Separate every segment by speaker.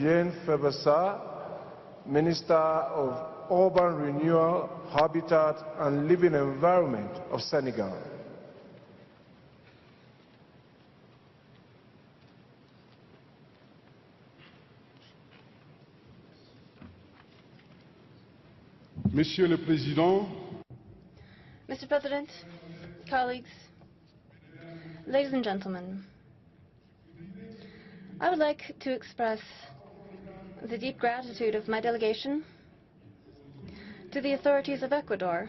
Speaker 1: Diene Faba, Minister of Urban Renewal, Habitat and Living Environment of Senegal.
Speaker 2: Monsieur le Président,
Speaker 3: Mr. President, colleagues, ladies and gentlemen, I would like to express the deep gratitude of my delegation to the authorities of Ecuador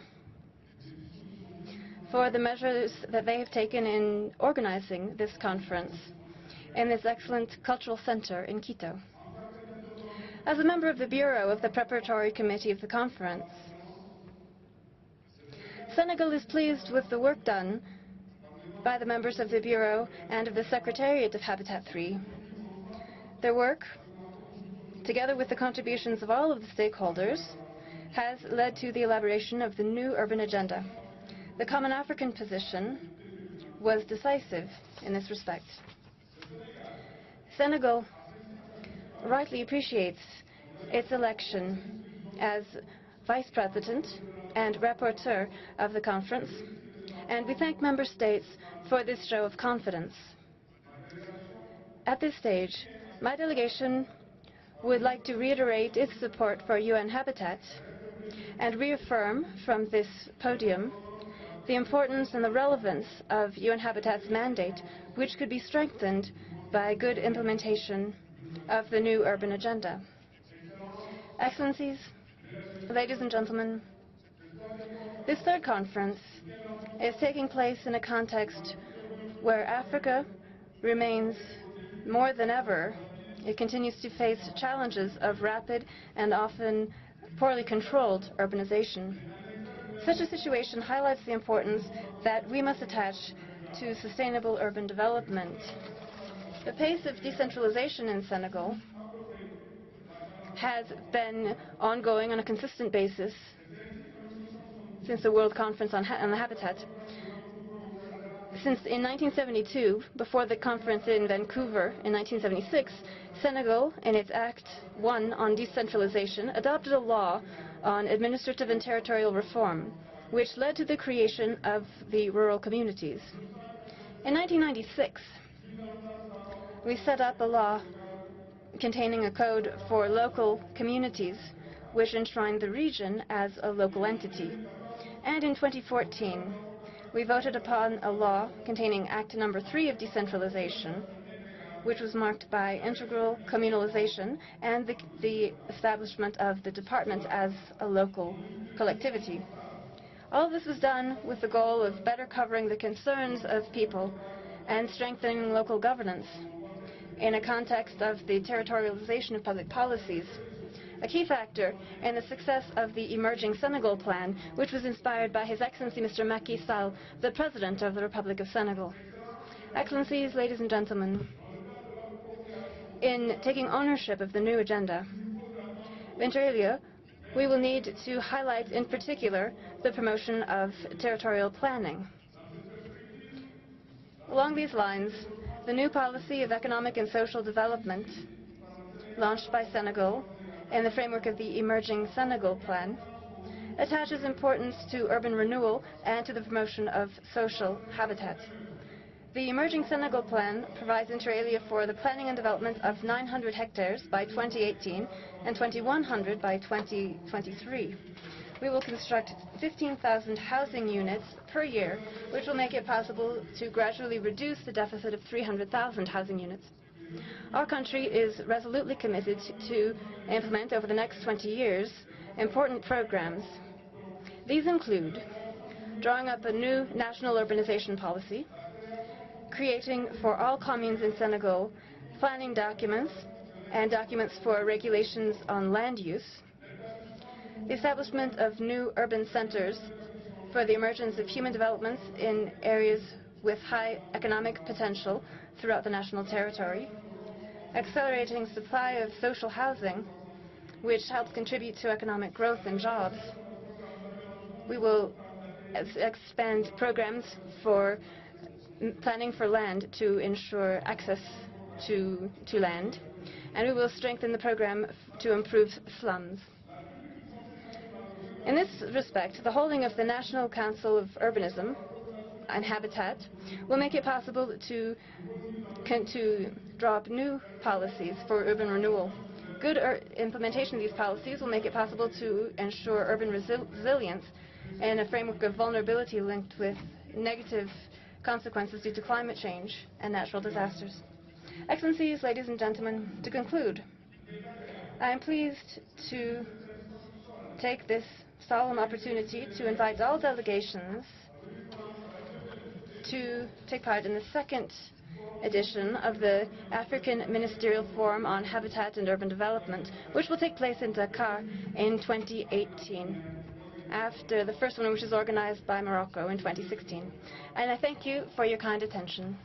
Speaker 3: for the measures that they have taken in organizing this conference in this excellent cultural center in Quito. As a member of the Bureau of the Preparatory Committee of the conference, Senegal is pleased with the work done by the members of the Bureau and of the Secretariat of Habitat 3. Their work, together with the contributions of all of the stakeholders, has led to the elaboration of the new urban agenda. The Common African position was decisive in this respect. Senegal rightly appreciates its election as Vice President and Rapporteur of the conference, and we thank Member States for this show of confidence. At this stage, my delegation would like to reiterate its support for UN Habitat and reaffirm from this podium the importance and the relevance of UN Habitat's mandate, which could be strengthened by good implementation of the new urban agenda. Excellencies, ladies and gentlemen, this third conference is taking place in a context where Africa remains more than ever. It continues to face challenges of rapid and often poorly controlled urbanization. Such a situation highlights the importance that we must attach to sustainable urban development. The pace of decentralization in Senegal has been ongoing on a consistent basis since the World Conference on the Habitat. Since in 1972, before the conference in Vancouver in 1976, Senegal, in its Act 1 on decentralization, adopted a law on administrative and territorial reform, which led to the creation of the rural communities. In 1996, we set up a law containing a code for local communities, which enshrined the region as a local entity. And in 2014, we voted upon a law containing Act No. 3 of decentralization, which was marked by integral communalization and the establishment of the department as a local collectivity. All of this was done with the goal of better covering the concerns of people and strengthening local governance in a context of the territorialization of public policies. A key factor in the success of the emerging Senegal plan, which was inspired by His Excellency Mr. Macky Sall, the President of the Republic of Senegal. Excellencies, ladies and gentlemen, in taking ownership of the new agenda, inter alia, we will need to highlight in particular the promotion of territorial planning. Along these lines, the new policy of economic and social development launched by Senegal in the framework of the emerging Senegal plan attaches importance to urban renewal and to the promotion of social habitat. The emerging Senegal plan provides inter alia for the planning and development of 900 hectares by 2018 and 2,100 by 2023. We will construct 15,000 housing units per year, which will make it possible to gradually reduce the deficit of 300,000 housing units. Our country is resolutely committed to implement over the next 20 years important programs. These include drawing up a new national urbanization policy, creating for all communes in Senegal planning documents and documents for regulations on land use, the establishment of new urban centers for the emergence of human developments in areas with high economic potential throughout the national territory, accelerating supply of social housing, which helps contribute to economic growth and jobs. We will expand programs for planning for land to ensure access to land, and we will strengthen the program to improve slums. In this respect, the holding of the National Council of Urbanism and Habitat will make it possible to draw up new policies for urban renewal. Good implementation of these policies will make it possible to ensure urban resilience in a framework of vulnerability linked with negative consequences due to climate change and natural disasters. Excellencies, ladies and gentlemen, to conclude, I am pleased to take this solemn opportunity to invite all delegations to take part in the second edition of the African Ministerial Forum on Habitat and Urban Development, which will take place in Dakar in 2018, after the first one, which was organized by Morocco in 2016. And I thank you for your kind attention.